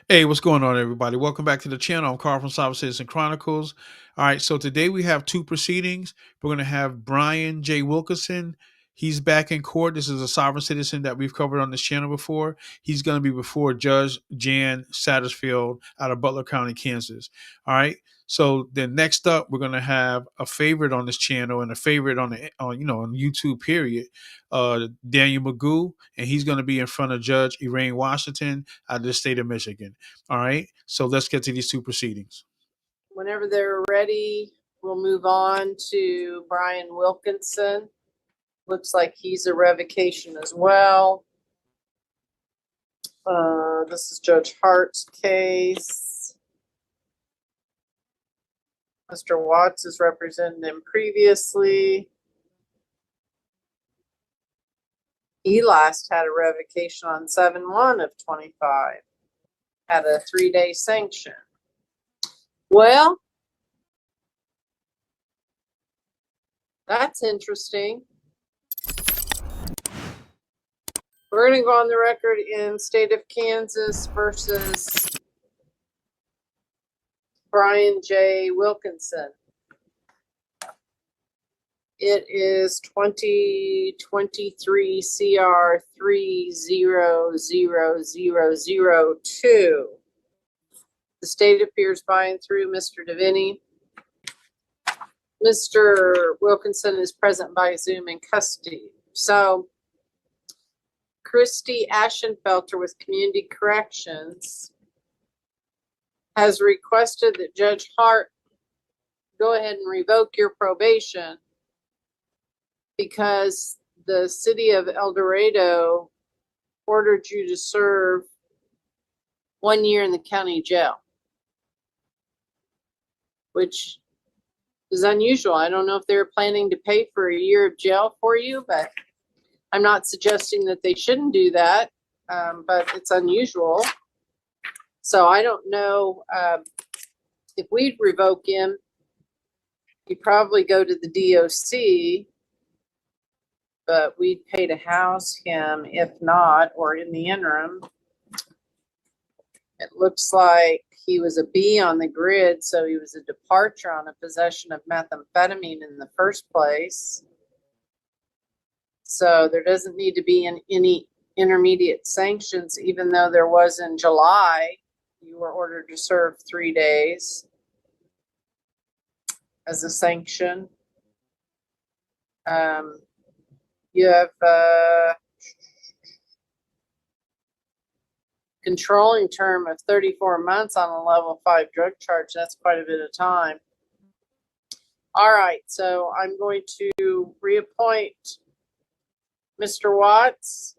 Hey, what's going on, everybody? Welcome back to the channel. I'm Carl from Sovereign Citizen Chronicles. All right, so today we have two proceedings. We're going to have Brian J. Wilkinson. He's back in court. This is a sovereign citizen that we've covered on this channel before. He's going to be before Judge Jan Satterfield out of Butler County, Kansas. All right. So then next up, we're going to have a favorite on this channel and a favorite on YouTube. Period. Daniel McGough, and he's going to be in front of Judge Erane Washington out of the state of Michigan. All right. So let's get to these two proceedings. Whenever they're ready, we'll move on to Brian Wilkinson. Looks like he's a revocation as well. This is Judge Hart's case. Mr. Watts has represented him previously. He last had a revocation on 7/1 of 25. Had a 3-day sanction. Well, that's interesting. We're going to go on the record in state of Kansas versus Brian J. Wilkinson. It is 2023 CR 300002. The state appears by and through Mr. Deviney. Mr. Wilkinson is present by Zoom in custody. So, Christy Ashenfelter with Community Corrections has requested that Judge Hart go ahead and revoke your probation because the city of El Dorado ordered you to serve 1 year in the county jail, which is unusual. I don't know if they were planning to pay for a year of jail for you, but I'm not suggesting that they shouldn't do that, but it's unusual. So I don't know if we'd revoke him, he'd probably go to the DOC, but we'd pay to house him if not, or in the interim. It looks like he was a B on the grid, so he was a departure on a possession of methamphetamine in the first place. So there doesn't need to be any intermediate sanctions, even though there was in July. You were ordered to serve 3 days as a sanction. You have controlling term of 34 months on a level 5 drug charge. That's quite a bit of time. All right, so I'm going to reappoint Mr. Watts.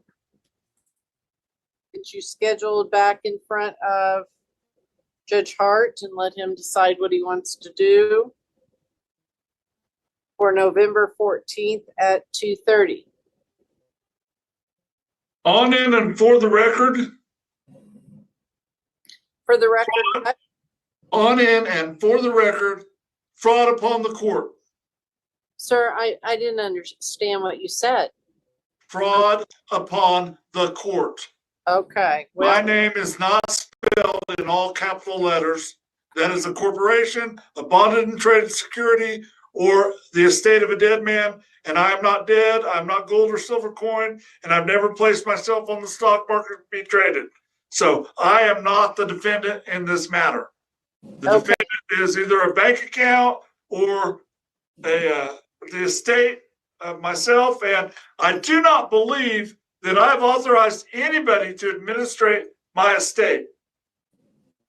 Get you scheduled back in front of Judge Hart and let him decide what he wants to do for November 14th at 2:30. On in and for the record. For the record, On in and for the record, fraud upon the court. sir, I didn't understand what you said. Fraud upon the court. Okay. My name is not spelled in all capital letters. That is a corporation, a bonded and traded security, or the estate of a dead man. And I am not dead. I'm not gold or silver coin. And I've never placed myself on the stock market to be traded. So I am not the defendant in this matter. The defendant is either a bank account or the estate of myself. And I do not believe that I've authorized anybody to administrate my estate.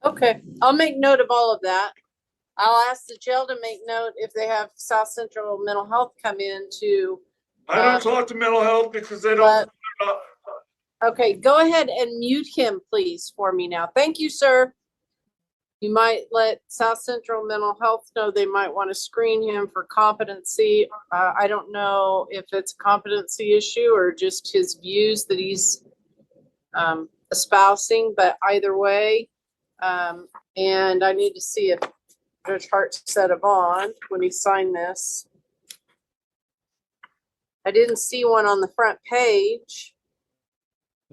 Okay, I'll make note of all of that. I'll ask the jail to make note if they have South Central Mental Health come in to. I don't talk to mental health because they don't. Okay, go ahead and mute him, please, for me now. Thank you, sir. You might let South Central Mental Health know they might want to screen him for competency. I don't know if it's a competency issue or just his views that he's espousing, but either way. And I need to see if Judge Hart set a bond when he signed this. I didn't see one on the front page.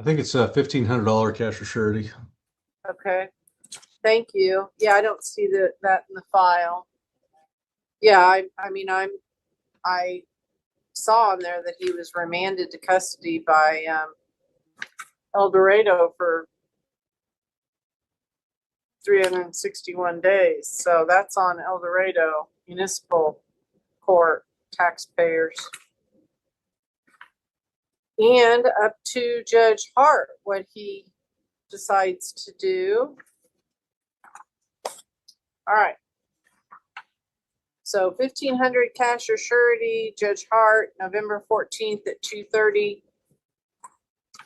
I think it's a $1,500 cash or surety. Okay, thank you. Yeah, I don't see that in the file. Yeah, I mean, I saw on there that he was remanded to custody by El Dorado for 361 days. So that's on El Dorado Municipal Court taxpayers. And up to Judge Hart, what he decides to do. All right. So 1,500 cash or surety, Judge Hart, November 14th at 2:30.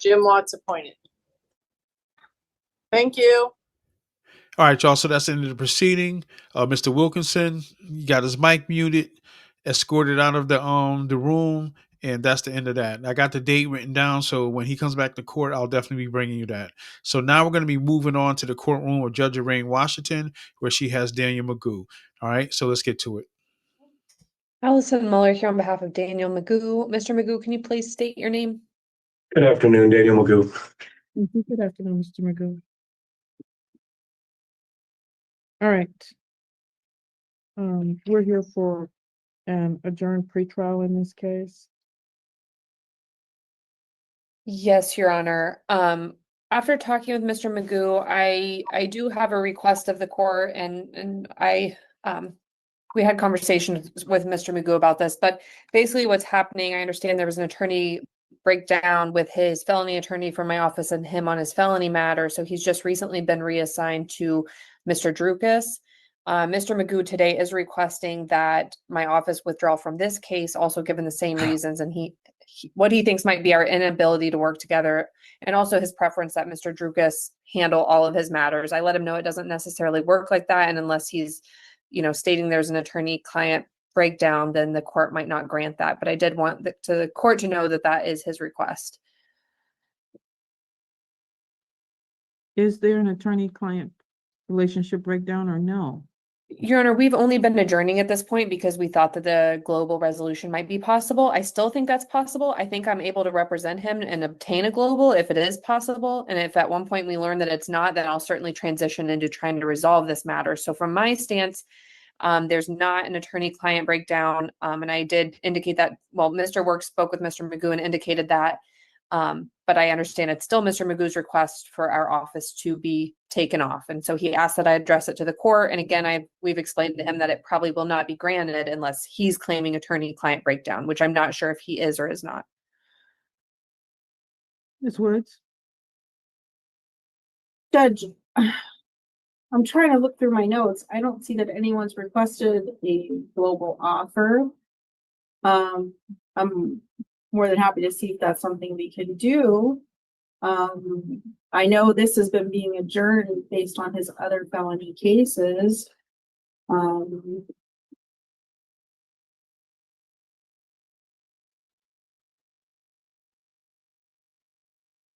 Jim Watts appointed. Thank you. All right, y'all. So that's the end of the proceeding. Mr. Wilkinson, you got his mic muted, escorted out of the room, and that's the end of that. I got the date written down, so when he comes back to court, I'll definitely be bringing you that. So now we're going to be moving on to the courtroom of Judge Erane Washington, where she has Daniel McGough. All right, so let's get to it. Allison Muller here on behalf of Daniel McGough. Mr. McGough, can you please state your name? Good afternoon, Daniel McGough. Good afternoon, Mr. McGough. All right. We're here for an adjourned pretrial in this case. Yes, Your Honor. After talking with Mr. McGough, I do have a request of the court, and we had conversations with Mr. McGough about this, but basically what's happening, I understand there was an attorney breakdown with his felony attorney from my office and him on his felony matter. So he's just recently been reassigned to Mr. Drukas. Mr. McGough today is requesting that my office withdraw from this case, also given the same reasons, and what he thinks might be our inability to work together, and also his preference that Mr. Drukas handle all of his matters. I let him know it doesn't necessarily work like that, and unless he's, stating there's an attorney-client breakdown, then the court might not grant that. But I did want the court to know that that is his request. Is there an attorney-client relationship breakdown or no? Your Honor, we've only been adjourning at this point because we thought that the global resolution might be possible. I still think that's possible. I think I'm able to represent him and obtain a global if it is possible. And if at one point we learn that it's not, then I'll certainly transition into trying to resolve this matter. So from my stance, there's not an attorney-client breakdown. And I did indicate that, well, Mr. Work spoke with Mr. McGough and indicated that. But I understand it's still Mr. McGough's request for our office to be taken off. And so he asked that I address it to the court. And again, we've explained to him that it probably will not be granted unless he's claiming attorney-client breakdown, which I'm not sure if he is or is not. Ms. Woods? Judge, I'm trying to look through my notes. I don't see that anyone's requested a global offer. I'm more than happy to see if that's something we can do. I know this has been being adjourned based on his other felony cases.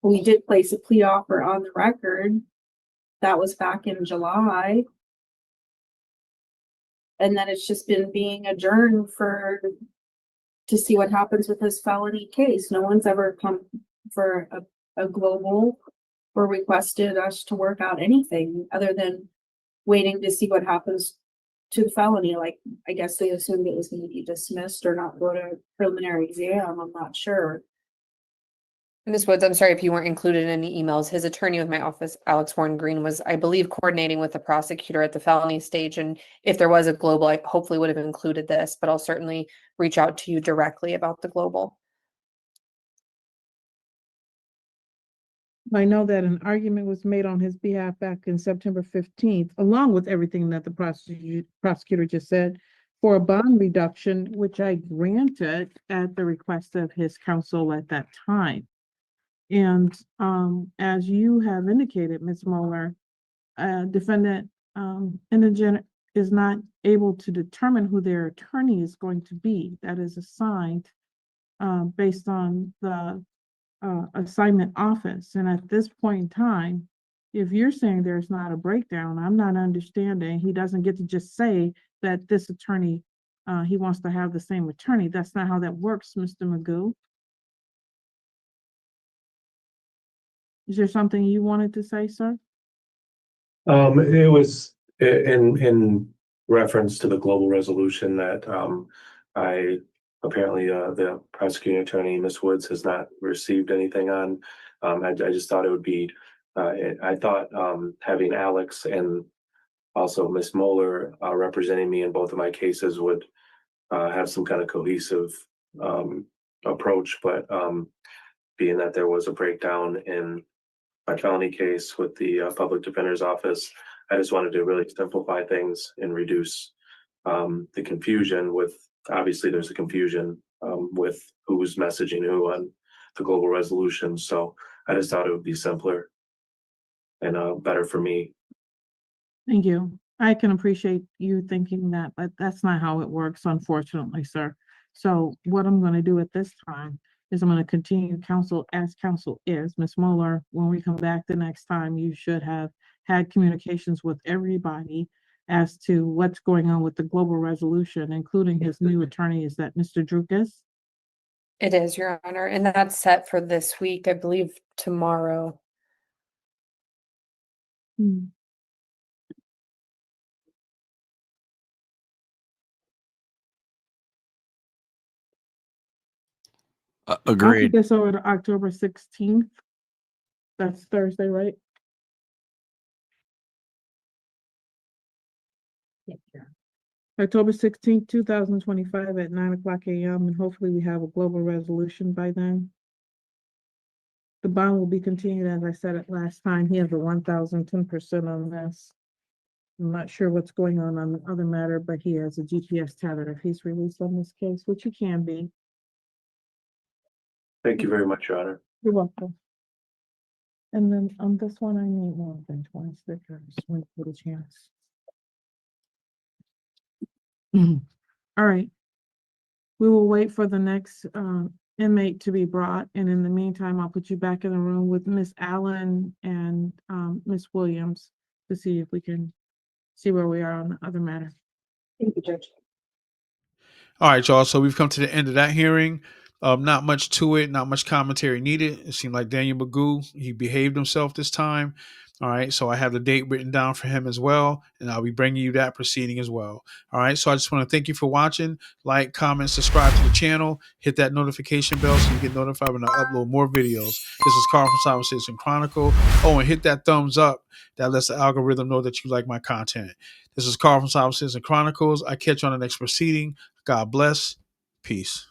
We did place a plea offer on the record. That was back in July. And then it's just been being adjourned to see what happens with his felony case. No one's ever come for a global or requested us to work out anything other than waiting to see what happens to the felony. Like, I guess they assumed it was going to be dismissed or not go to preliminary exam. I'm not sure. Ms. Woods, I'm sorry if you weren't included in any emails. His attorney with my office, Alex Warren Green, was, I believe, coordinating with the prosecutor at the felony stage. And if there was a global, I hopefully would have included this, but I'll certainly reach out to you directly about the global. I know that an argument was made on his behalf back in September 15th, along with everything that the prosecutor just said, for a bond reduction, which I granted at the request of his counsel at that time. And as you have indicated, Ms. Muller, defendant indigent is not able to determine who their attorney is going to be. That is assigned based on the assignment office. And at this point in time, if you're saying there's not a breakdown, I'm not understanding. He doesn't get to just say that this attorney, he wants to have the same attorney. That's not how that works, Mr. McGough. Is there something you wanted to say, sir? It was in reference to the global resolution that I apparently the prosecuting attorney, Ms. Woods, has not received anything on. I just thought it would be, I thought having Alex and also Ms. Moeller representing me in both of my cases would have some kind of cohesive approach, but being that there was a breakdown in my felony case with the public defender's office, I just wanted to really simplify things and reduce the confusion with, obviously there's a confusion with who's messaging who on the global resolution. So I just thought it would be simpler and better for me. Thank you. I can appreciate you thinking that, but that's not how it works, unfortunately, sir. So what I'm going to do at this time is I'm going to continue counsel as counsel is. Ms. Mueller, when we come back the next time, you should have had communications with everybody as to what's going on with the global resolution, including his new attorney. Is that Mr. Drukas? It is, Your Honor, and that's set for this week, I believe tomorrow. Hmm. I'll put Agreed. this over to October 16th. That's Thursday, right? October 16th, 2025 at 9:00 a.m. and hopefully we have a global resolution by then. The bond will be continued, as I said it last time. He has a 1,010% on this. I'm not sure what's going on the other matter, but he has a GPS tether if he's released on this case, which he can be. Thank you very much, Your Honor. You're welcome. And then on this one, I need more than 20 stickers when you get a chance. All right. We will wait for the next inmate to be brought, and in the meantime, I'll put you back in the room with Miss Allen and Miss Williams to see if we can see where we are on the other matter. Thank you, Judge. All right, y'all. So we've come to the end of that hearing. Not much to it, not much commentary needed. It seemed like Daniel McGough, he behaved himself this time. All right, so I have the date written down for him as well, and I'll be bringing you that proceeding as well. All right, so I just want to thank you for watching. Like, comment, subscribe to the channel, hit that notification bell so you get notified when I upload more videos. This is Carl from Sovereign Citizen Chronicle. Oh, and hit that thumbs up. That lets the algorithm know that you like my content. This is Carl from Sovereign Citizen Chronicles. I catch you on the next proceeding. God bless. Peace.